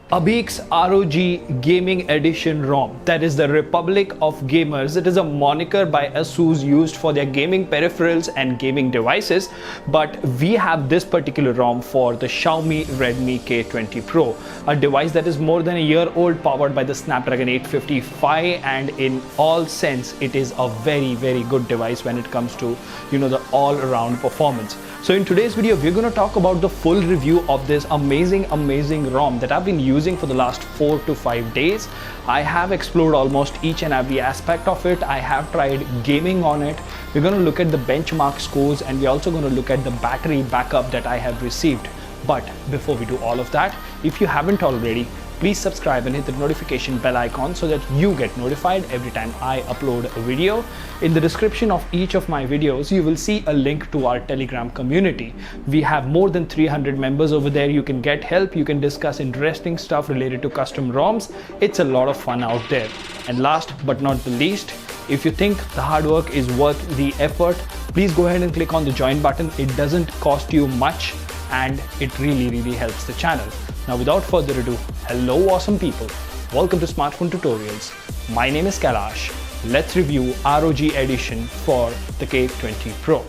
Abik's ROG Gaming Edition ROM, that is the Republic of Gamers. It is a moniker by ASUS used for their gaming peripherals and gaming devices, but we have this particular ROM for the Xiaomi Redmi K20 Pro, a device that is more than a year old, powered by the Snapdragon 855, and in all sense it is a very good device when it comes to the all-around performance. So in today's video, we're going to talk about the full review of this amazing ROM that I've been using for the last 4 to 5 days. I have explored almost each and every aspect of it. I have tried gaming on it. We're going to look at the benchmark scores, and we're also going to look at the battery backup that I have received. But before we do all of that, if you haven't already, please subscribe and hit the notification bell icon so that you get notified every time I upload a video. In the description of each of my videos, you will see a link to our Telegram community. We have more than 300 members over there. You can get help, you can discuss interesting stuff related to custom ROMs. It's a lot of fun out there. And last but not the least, if you think the hard work is worth the effort, please go ahead and click on the join button. It doesn't cost you much, and it really helps the channel. Now, without further ado, hello awesome people. Welcome to Smartphone Tutorials. My name is Kailash. Let's review ROG Edition for the K20 Pro.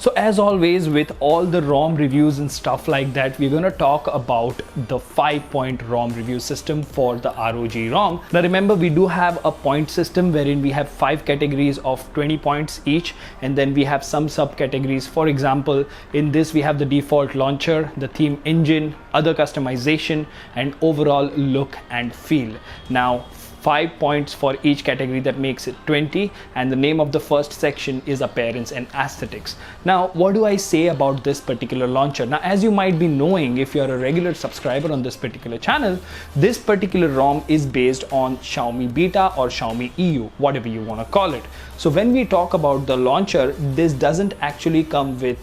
So as always, with all the ROM reviews and stuff like that, we're going to talk about the 5-point ROM review system for the ROG ROM. Now remember, we do have a point system wherein we have 5 categories of 20 points each, and then we have some subcategories. For example, in this we have the default launcher, the theme engine, other customization, and overall look and feel. Now 5 points for each category, that makes it 20, and the name of the first section is appearance and aesthetics. Now, what do I say about this particular launcher? Now, as you might be knowing, if you're a regular subscriber on this particular channel, this particular ROM is based on Xiaomi Beta or Xiaomi EU, whatever you want to call it. So when we talk about the launcher, this doesn't actually come with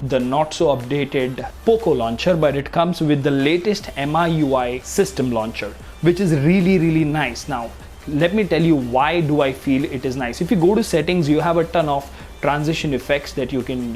the not so updated Poco launcher, but it comes with the latest MIUI system launcher, which is really nice. Now let me tell you why do I feel it is nice. If you go to settings, you have a ton of transition effects that you can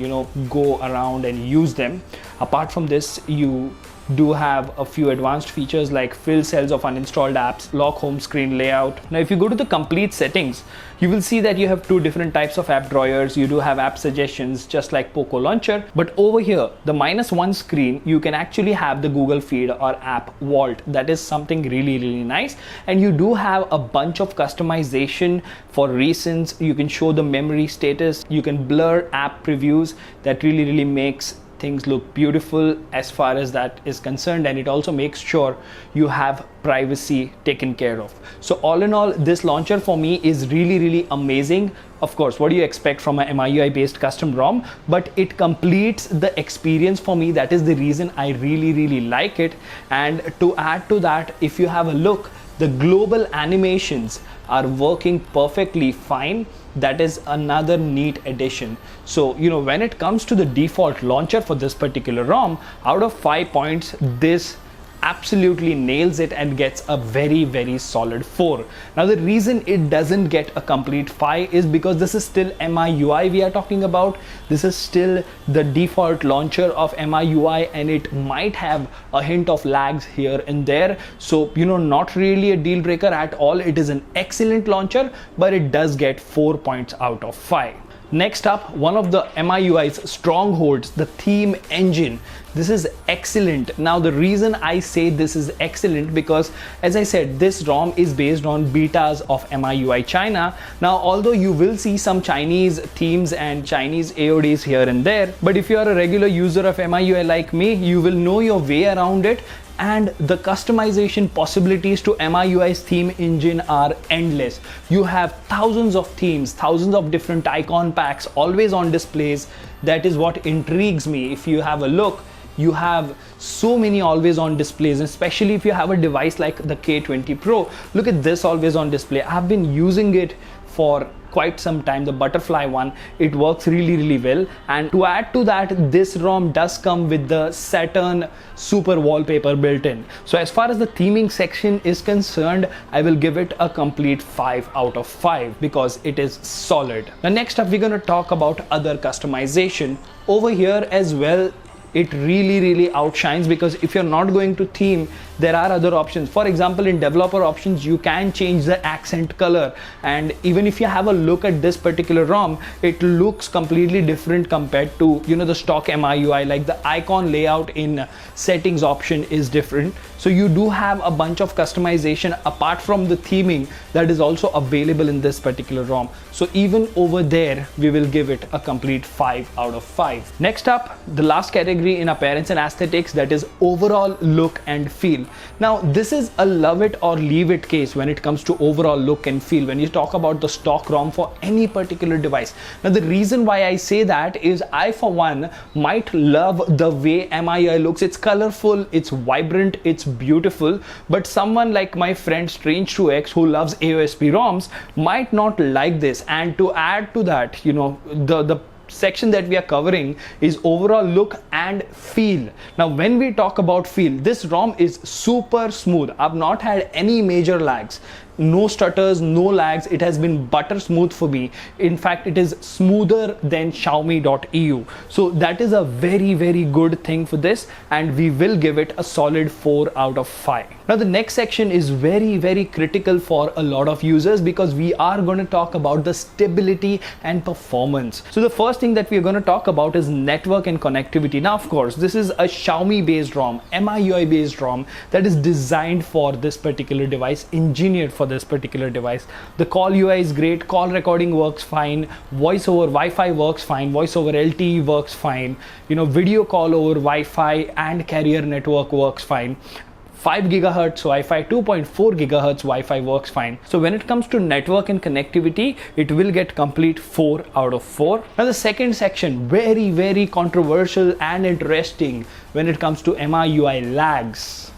go around and use them. Apart from this, you do have a few advanced features like fill cells of uninstalled apps, lock home screen layout. Now if you go to the complete settings, you will see that you have 2 different types of app drawers. You do have app suggestions just like Poco launcher, but over here the -1 screen, you can actually have the Google feed or app vault. That is something really nice. And you do have a bunch of customization for recents. You can show the memory status, you can blur app previews. That really makes things look beautiful as far as that is concerned, and it also makes sure you have privacy taken care of. So all in all, this launcher for me is really amazing. Of course, what do you expect from a MIUI based custom ROM, but it completes the experience for me. That is the reason I really like it. And to add to that, if you have a look, the global animations are working perfectly fine. That is another neat addition. So when it comes to the default launcher for this particular ROM, out of 5 points, this absolutely nails it and gets a very solid 4. Now the reason it doesn't get a complete 5 is because this is still MIUI we are talking about. This is still the default launcher of MIUI, and it might have a hint of lags here and there. So not really a deal breaker at all. It is an excellent launcher, but it does get 4 points out of 5. Next up, one of the MIUI's strongholds, the theme engine. This is excellent. Now the reason I say this is excellent, because as I said, this ROM is based on betas of MIUI China. Now although you will see some Chinese themes and Chinese AODs here and there, but if you are a regular user of MIUI like me, you will know your way around it. And the customization possibilities to MIUI's theme engine are endless. You have thousands of themes, thousands of different icon packs always on displays. That is what intrigues me. If you have a look, you have so many always on displays, especially if you have a device like the K20 Pro. Look at this always on display. I've been using it for quite some time, the butterfly one. It works really well. And to add to that, this ROM does come with the Saturn super wallpaper built in. So as far as the theming section is concerned, I will give it a complete 5 out of 5 because it is solid. Now next up, we're going to talk about other customization. Over here as well, it really outshines, because if you're not going to theme, there are other options. For example, in developer options, you can change the accent color, and even if you have a look at this particular ROM, it looks completely different compared to, you know, the stock MIUI. Like the icon layout in settings option is different. So you do have a bunch of customization apart from the theming that is also available in this particular ROM. So even over there, we will give it a complete 5 out of 5. Next up, the last category in appearance and aesthetics, that is overall look and feel. Now this is a love it or leave it case when it comes to overall look and feel when you talk about the stock ROM for any particular device. Now the reason why I say that is I for one might love the way MIUI looks. It's colorful, it's vibrant, it's beautiful, but someone like my friend Strange2X who loves AOSP ROMs might not like this. And to add to that, you know, the section that we are covering is overall look and feel. Now when we talk about feel, this ROM is super smooth. I've not had any major lags, no stutters, no lags. It has been butter smooth for me. In fact, it is smoother than Xiaomi.eu. So that is a very good thing for this, and we will give it a solid 4 out of 5. Now the next section is very critical for a lot of users because we are going to talk about the stability and performance. So the first thing that we are going to talk about is network and connectivity. Now of course, this is a Xiaomi based ROM, MIUI based ROM that is designed for this particular device, engineered for this particular device. The call UI is great, call recording works fine, voice over Wi-Fi works fine, voice over LTE works fine, you know, video call over Wi-Fi and carrier network works fine. 5 GHz Wi-Fi, 2.4 GHz Wi-Fi works fine. So when it comes to network and connectivity, it will get complete 4 out of 4. Now the second section, very controversial and interesting when it comes to MIUI lags.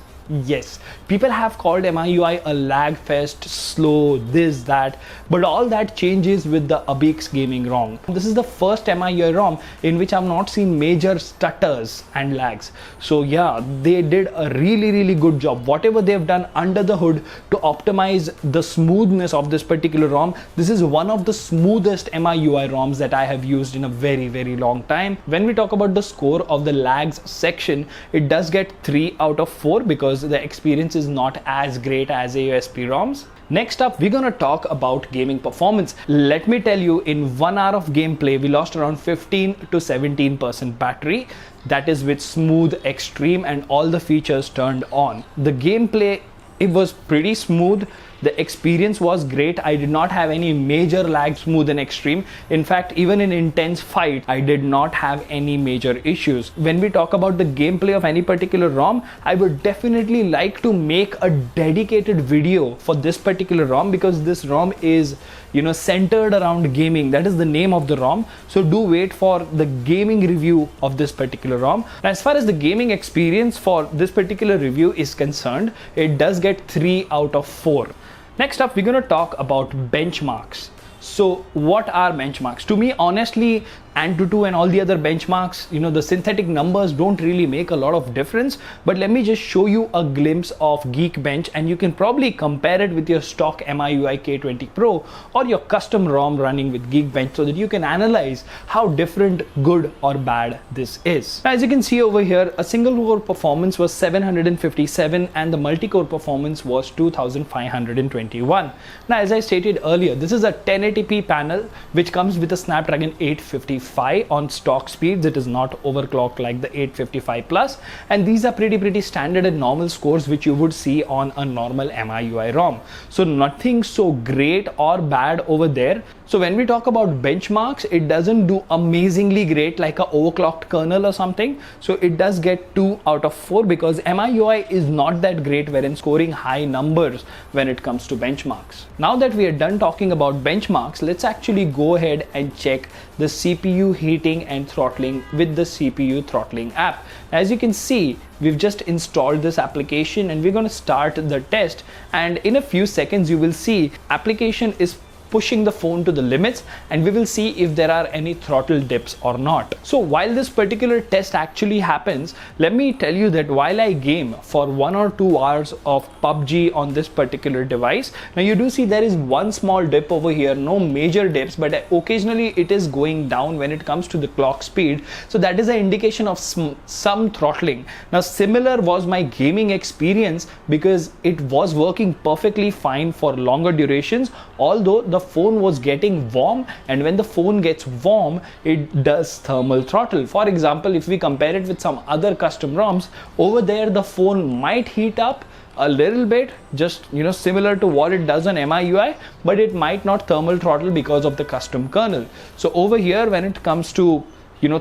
Yes, people have called MIUI a lag fest, slow, this, that, but all that changes with the Abix gaming ROM. This is the first MIUI ROM in which I've not seen major stutters and lags. So yeah, they did a really good job. Whatever they've done under the hood to optimize the smoothness of this particular ROM, this is one of the smoothest MIUI ROMs that I have used in a very long time. When we talk about the score of the lags section, it does get 3 out of 4 because the experience is not as great as AOSP ROMs. Next up, we're gonna talk about gaming performance. Let me tell you, in 1 hour of gameplay, we lost around 15 to 17% battery. That is with smooth, extreme, and all the features turned on. The gameplay, it was pretty smooth. The experience was great. I did not have any major lag, smooth and extreme. In fact, even in intense fight, I did not have any major issues. When we talk about the gameplay of any particular ROM, I would definitely like to make a dedicated video for this particular ROM because this ROM is, you know, centered around gaming. That is the name of the ROM. So do wait for the gaming review of this particular ROM. Now, as far as the gaming experience for this particular review is concerned, it does get 3 out of 4. Next up, we're going to talk about benchmarks. So what are benchmarks? To me, honestly, AnTuTu and all the other benchmarks, you know, the synthetic numbers don't really make a lot of difference. But let me just show you a glimpse of Geekbench, and you can probably compare it with your stock MIUI K20 Pro or your custom ROM running with Geekbench so that you can analyze how different, good or bad this is. Now, as you can see over here, a single core performance was 757 and the multi-core performance was 2521. Now, as I stated earlier, this is a 1080p panel which comes with a Snapdragon 855 on stock speeds. It is not overclocked like the 855 plus, and these are pretty standard and normal scores which you would see on a normal MIUI ROM. So nothing so great or bad over there. So when we talk about benchmarks, it doesn't do amazingly great like a overclocked kernel or something. So it does get 2 out of 4 because MIUI is not that great wherein scoring high numbers when it comes to benchmarks. Now that we are done talking about benchmarks, let's actually go ahead and check the CPU heating and throttling with the CPU throttling app. As you can see, we've just installed this application and we're going to start the test, and in a few seconds you will see application is pushing the phone to the limits, and we will see if there are any throttle dips or not. So while this particular test actually happens, let me tell you that while I game for 1 or 2 hours of PUBG on this particular device, now you do see there is one small dip over here, no major dips, but occasionally it is going down when it comes to the clock speed. So that is an indication of some throttling. Now similar was my gaming experience, because it was working perfectly fine for longer durations, although the phone was getting warm, and when the phone gets warm it does thermal throttle. For example, if we compare it with some other custom ROMs, over there the phone might heat up a little bit, just similar to what it does on MIUI, but it might not thermal throttle because of the custom kernel. So over here, when it comes to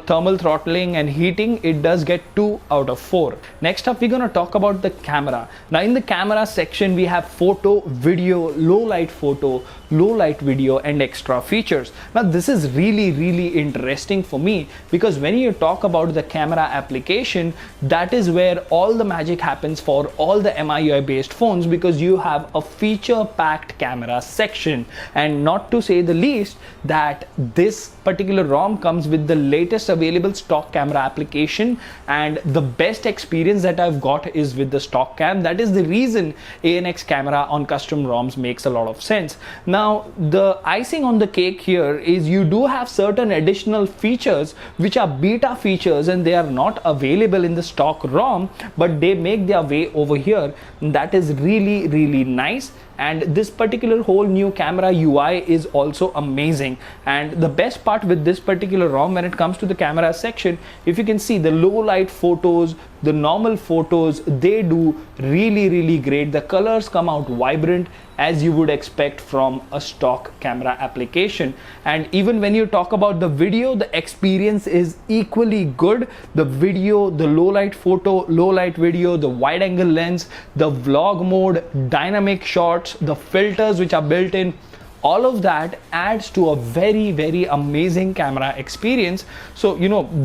thermal throttling and heating, it does get 2 out of 4. Next up, we're going to talk about the camera. Now in the camera section, we have photo, video, low light photo, low light video, and extra features. Now this is really interesting for me, because when you talk about the camera application, that is where all the magic happens for all the MIUI based phones, because you have a feature packed camera section. And not to say the least that this particular ROM comes with the latest available stock camera application, and the best experience that I've got is with the stock cam. That is the reason ANX camera on custom ROMs makes a lot of sense. Now the icing on the cake here is you do have certain additional features which are beta features, and they are not available in the stock ROM, but they make their way over here. That is really nice. And this particular whole new camera UI is also amazing. And the best part with this particular ROM, when it comes to the camera section, if you can see the low light photos, the normal photos, they do really great. The colors come out vibrant, as you would expect from a stock camera application. And even when you talk about the video, the experience is equally good. The video, the low light photo, low light video, the wide angle lens, the vlog mode, dynamic shots, the filters which are built in, all of that adds to a very amazing camera experience. So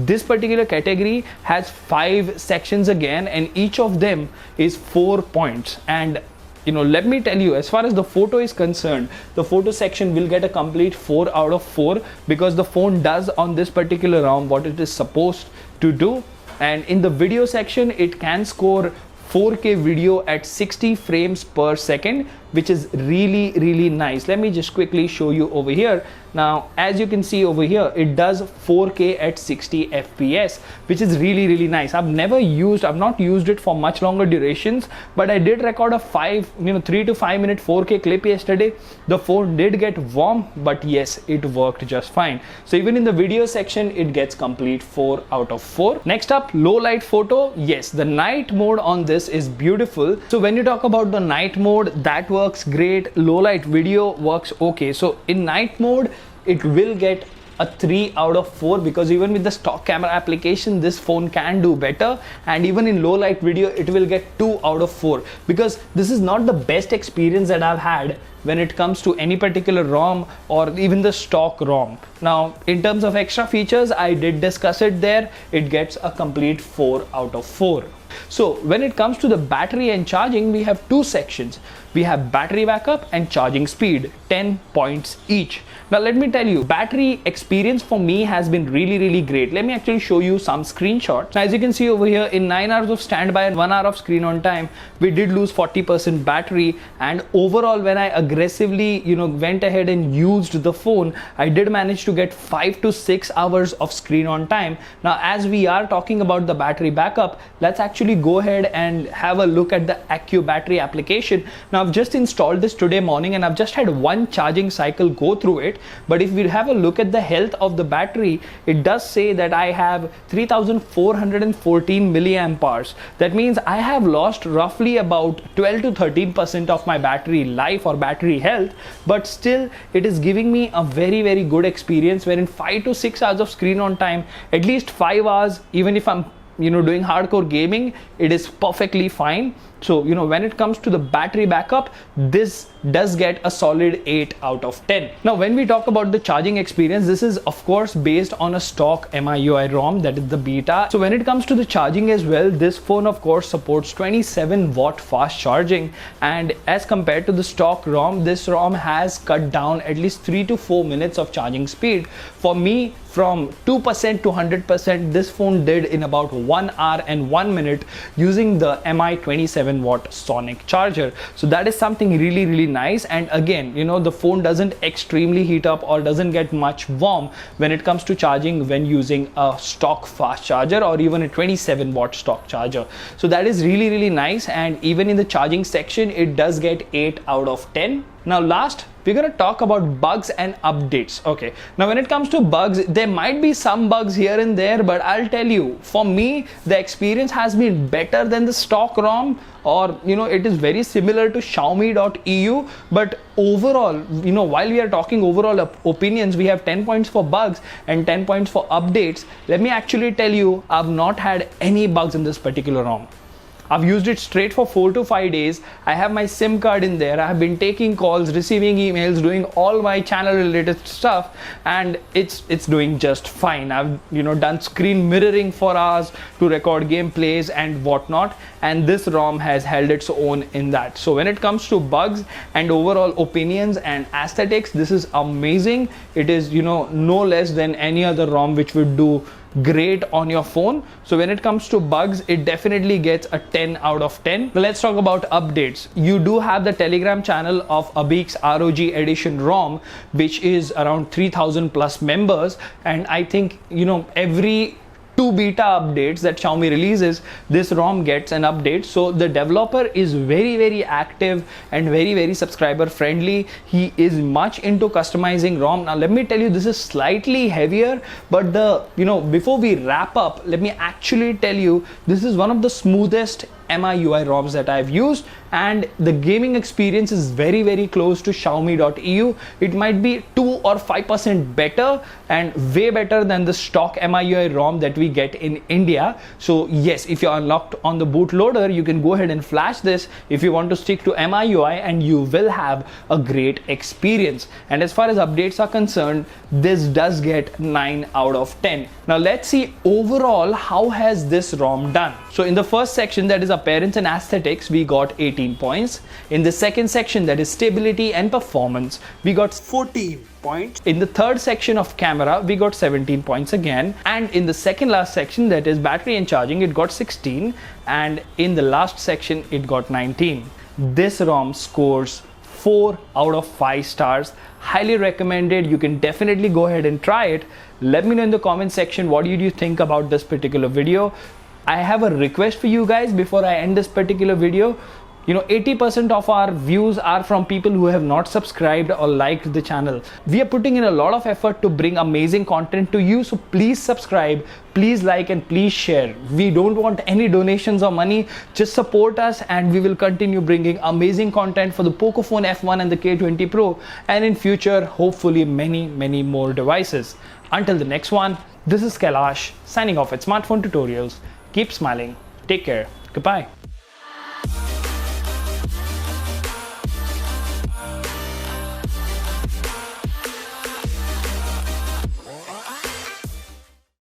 this particular category has 5 sections again, and each of them is 4 points. And let me tell you, as far as the photo is concerned, the photo section will get a complete 4 out of 4, because the phone does on this particular ROM what it is supposed to do. And in the video section, it can score 4K video at 60 frames per second, which is really nice. Let me just quickly show you over here. Now as you can see over here, it does 4K at 60 FPS, which is really nice. I've not used it for much longer durations, but I did record a 3 to 5 minute 4K clip yesterday. The phone did get warm, but yes, it worked just fine. So even in the video section, it gets complete 4 out of 4. Next up, low light photo. Yes, the night mode on this is beautiful. So when you talk about the night mode, that works great. Low light video works okay. So in night mode, it will get a 3 out of 4, because even with the stock camera application, this phone can do better. And even in low light video, it will get 2 out of 4, because this is not the best experience that I've had when it comes to any particular ROM or even the stock ROM. Now in terms of extra features, I did discuss it there. It gets a complete 4 out of 4. So when it comes to the battery and charging, we have 2 sections. We have battery backup and charging speed, 10 points each. Now let me tell you, battery experience for me has been really great. Let me actually show you some screenshots. Now as you can see over here, in 9 hours of standby and 1 hour of screen on time, we did lose 40% battery. And overall, when I aggressively went ahead and used the phone, I did manage to get 5 to 6 hours of screen on time. Now as we are talking about the battery backup, let's actually go ahead and have a look at the Accu battery application. Now I've just installed this today morning, and I've just had 1 charging cycle go through it. But if we have a look at the health of the battery, it does say that I have 3414 milliamp hours. That means I have lost roughly about 12 to 13% of my battery life or battery health, but still it is giving me a very good experience, where in 5 to 6 hours of screen on time, at least 5 hours, even if I'm doing hardcore gaming, it is perfectly fine. So, you know, when it comes to the battery backup, this does get a solid 8 out of 10. Now, when we talk about the charging experience, this is of course based on a stock MIUI ROM, that is the beta. So when it comes to the charging as well, this phone of course supports 27-watt fast charging, and as compared to the stock ROM, this ROM has cut down at least 3 to 4 minutes of charging speed. For me, from 2% to 100%, this phone did in about 1 hour and 1 minute using the MI 27-watt sonic charger. So that is something really nice. And again, you know, the phone doesn't extremely heat up or doesn't get much warm when it comes to charging when using a stock fast charger or even a 27-watt stock charger. So that is really nice. And even in the charging section, it does get 8 out of 10. Now last, we're going to talk about bugs and updates. Okay, now when it comes to bugs, there might be some bugs here and there, but I'll tell you, for me, the experience has been better than the stock ROM, or you know, it is very similar to Xiaomi.eu. But overall, you know, while we are talking overall opinions, we have 10 points for bugs and 10 points for updates. Let me actually tell you, I've not had any bugs in this particular ROM. I've used it straight for 4 to 5 days. I have my SIM card in there. I have been taking calls, receiving emails, doing all my channel related stuff, and it's doing just fine. I've, you know, done screen mirroring for hours to record gameplays and whatnot, and this ROM has held its own in that. So when it comes to bugs and overall opinions and aesthetics, this is amazing. It is, you know, no less than any other ROM which would do great on your phone. So when it comes to bugs, it definitely gets a 10 out of 10. Now let's talk about updates. You do have the Telegram channel of Abik's ROG edition ROM, which is around 3,000 plus members, and I think, you know, every 2 beta updates that Xiaomi releases, this ROM gets an update. So the developer is very active and very subscriber friendly. He is much into customizing ROM. Now let me tell you, this is slightly heavier, but before we wrap up, let me actually tell you, this is one of the smoothest MIUI ROMs that I've used, and the gaming experience is very close to Xiaomi.eu. It might be 2 or 5% better and way better than the stock MIUI ROM that we get in India. So yes, if you're unlocked on the bootloader, you can go ahead and flash this if you want to stick to MIUI, and you will have a great experience. And as far as updates are concerned, this does get 9 out of 10. Now let's see overall how has this ROM done. So in the first section, that is appearance and aesthetics, we got 18 points. In the second section, that is stability and performance, we got 14 points. In the third section of camera, we got 17 points again. And in the second last section, that is battery and charging, it got 16. And in the last section, it got 19. This ROM scores 4 out of 5 stars. Highly recommended. You can definitely go ahead and try it. Let me know in the comment section, what did you think about this particular video. I have a request for you guys before I end this particular video. You know, 80% of our views are from people who have not subscribed or liked the channel. We are putting in a lot of effort to bring amazing content to you. So please subscribe, please like, and please share. We don't want any donations or money. Just support us, and we will continue bringing amazing content for the Pocophone F1 and the K20 Pro, and in future, hopefully many more devices. Until the next one, this is Kailash signing off at Smartphone Tutorials. Keep smiling. Take care. Goodbye.